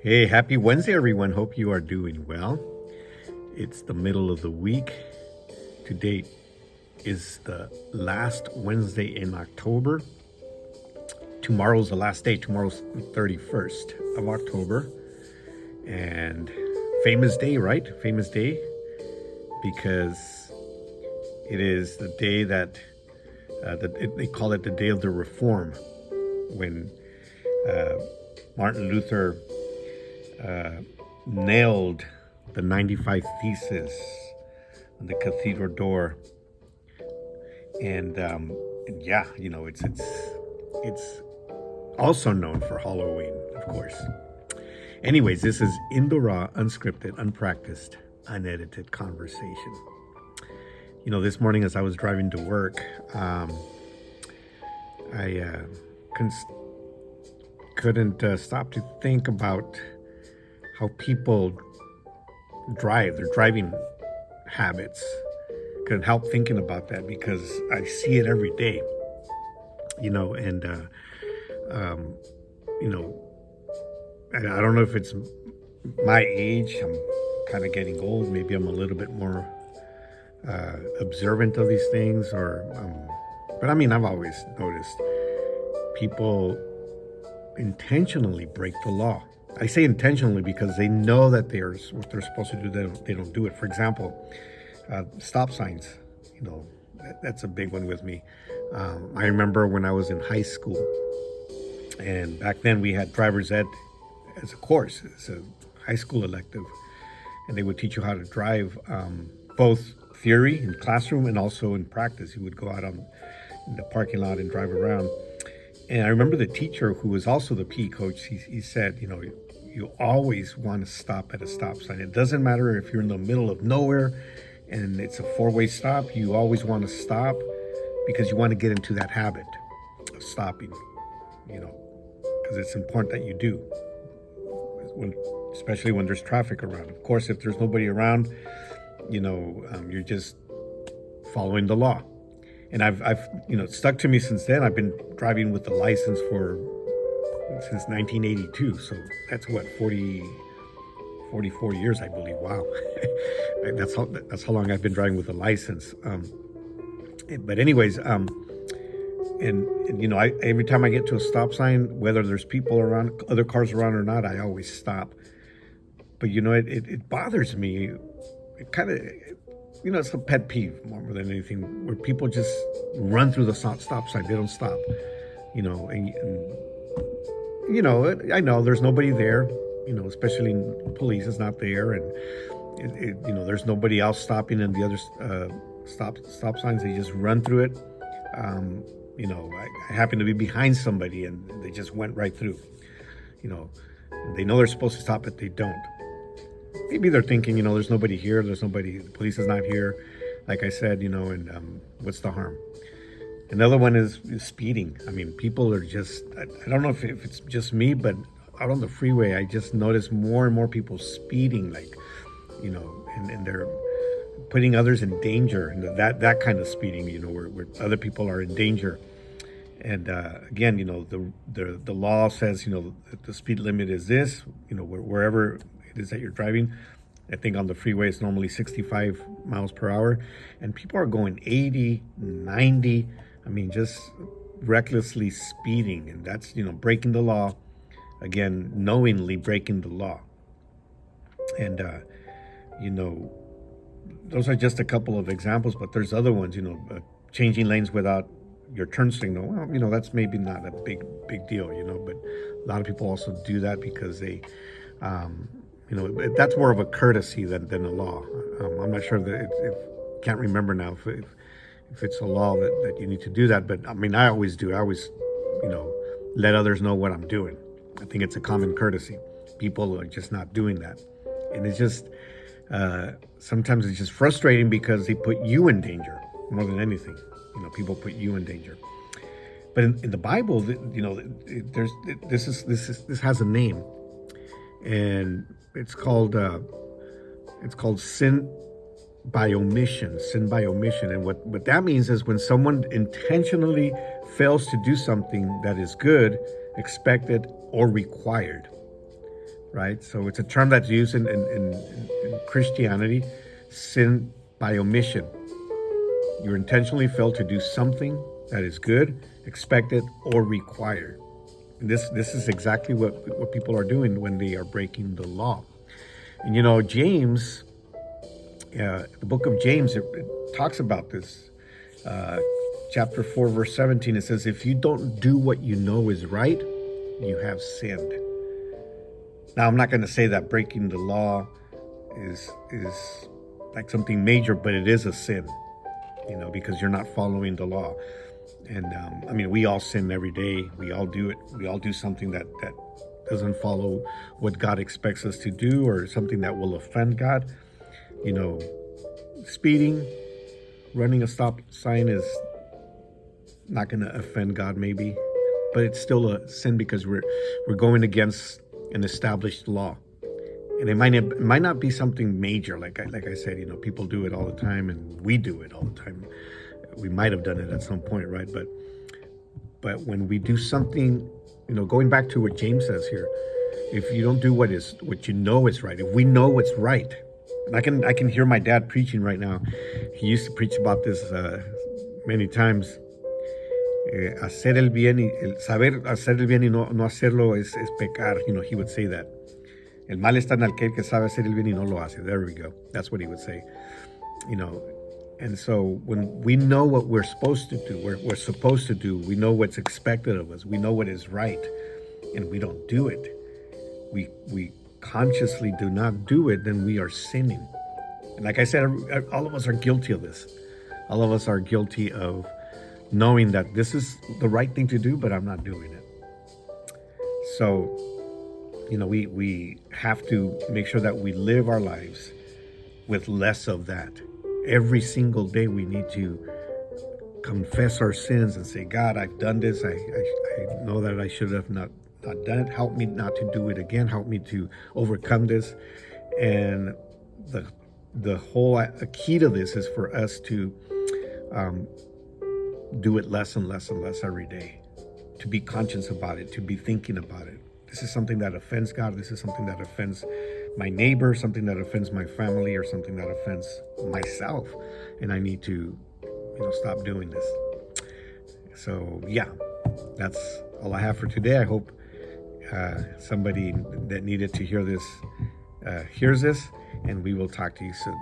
Hey, happy Wednesday, everyone. Hope you are doing well. It's the middle of the week. Today is the last Wednesday in October. Tomorrow's the last day. Tomorrow's the 31st of October. And famous day, right? Famous day because it is the day that they call it the day of the Reform, when Martin Luther nailed the 95 Theses on the cathedral door. And yeah, it's also known for Halloween, of course. Anyways, this is in the raw, unscripted, unpracticed, unedited conversation. This morning as I was driving to work, I couldn't stop to think about how people drive, their driving habits. Couldn't help thinking about that because I see it every day, and I don't know if it's my age. I'm kind of getting old. Maybe I'm a little bit more observant of these things, but I've always noticed people intentionally break the law. I say intentionally because they know that what they're supposed to do. They don't do it. For example, stop signs. That's a big one with me. I remember when I was in high school, and back then we had driver's ed as a course. It's a high school elective, and they would teach you how to drive, both theory in classroom and also in practice. You would go out in the parking lot and drive around. And I remember the teacher, who was also the PE coach, he said, you always want to stop at a stop sign. It doesn't matter if you're in the middle of nowhere and it's a four-way stop. You always want to stop because you want to get into that habit of stopping, because it's important that you do, especially when there's traffic around. Of course, if there's nobody around, you're just following the law. And I've it's stuck to me since then. I've been driving with the license since 1982. So that's what, 44 years, I believe. Wow. that's how long I've been driving with a license. But anyways, every time I get to a stop sign, whether there's people around, other cars around or not, I always stop. But it bothers me. It kind of, it's a pet peeve more than anything, where people just run through the stop sign. They don't stop, I know there's nobody there, especially police is not there. And, there's nobody else stopping in the other stop signs. They just run through it. I happen to be behind somebody and they just went right through, they know they're supposed to stop, but they don't. Maybe they're thinking, there's nobody here. There's nobody. The police is not here. Like I said, and what's the harm? Another one is speeding. People are just, I don't know if it's just me, but out on the freeway, I just notice more and more people speeding, and they're putting others in danger. And that kind of speeding, where other people are in danger. And again, the law says, that the speed limit is this, wherever it is that you're driving. I think on the freeway it's normally 65 miles per hour, and people are going 80, 90. Just recklessly speeding, and that's, breaking the law. Again, knowingly breaking the law. And, those are just a couple of examples, but there's other ones, changing lanes without your turn signal. Well, that's maybe not a big deal, but a lot of people also do that because they, that's more of a courtesy than a law. I'm not sure that can't remember now if it's a law that you need to do that, but I always do. I always, let others know what I'm doing. I think it's a common courtesy. People are just not doing that, and it's just sometimes it's just frustrating because they put you in danger more than anything. People put you in danger. But in the Bible, this has a name, and it's called sin by omission. And what that means is when someone intentionally fails to do something that is good, expected, or required. right? So it's a term that's used in Christianity, sin by omission. You intentionally fail to do something that is good, expected, or required. And this is exactly what people are doing when they are breaking the law. And James, the book of James, it talks about this. Chapter 4, verse 17, it says, if you don't do what you know is right, you have sinned. Now, I'm not going to say that breaking the law is like something major, but it is a sin, because you're not following the law. And I mean, we all sin every day. We all do it. We all do something that doesn't follow what God expects us to do, or something that will offend God. Speeding, running a stop sign is not going to offend God, maybe, but it's still a sin because we're going against an established law. And it might not be something major, like I said. People do it all the time, and we do it all the time. We might have done it at some point, right? But when we do something, going back to what James says here, if you don't do what you know is right, if we know what's right, and I can hear my dad preaching right now. He used to preach about this many times. Hacer el bien saber hacer el bien y no hacerlo es pecar. He would say that. El mal está en aquel que sabe hacer el bien y no lo hace. There we go. That's what he would say. And so when we know what we're supposed to do, we're supposed to do, we know what's expected of us, we know what is right, and we don't do it, we consciously do not do it, then we are sinning. And like I said, all of us are guilty of this. All of us are guilty of knowing that this is the right thing to do, but I'm not doing it. So, we have to make sure that we live our lives with less of that. Every single day we need to confess our sins and say, God, I've done this. I know that I should have not done it. Help me not to do it again. Help me to overcome this. And the whole key to this is for us to do it less and less and less every day, to be conscious about it, to be thinking about it. This is something that offends God. This is something that offends my neighbor, something that offends my family, or something that offends myself. And I need to, stop doing this. So, yeah, that's all I have for today. I hope somebody that needed to hear this hears this, and we will talk to you soon.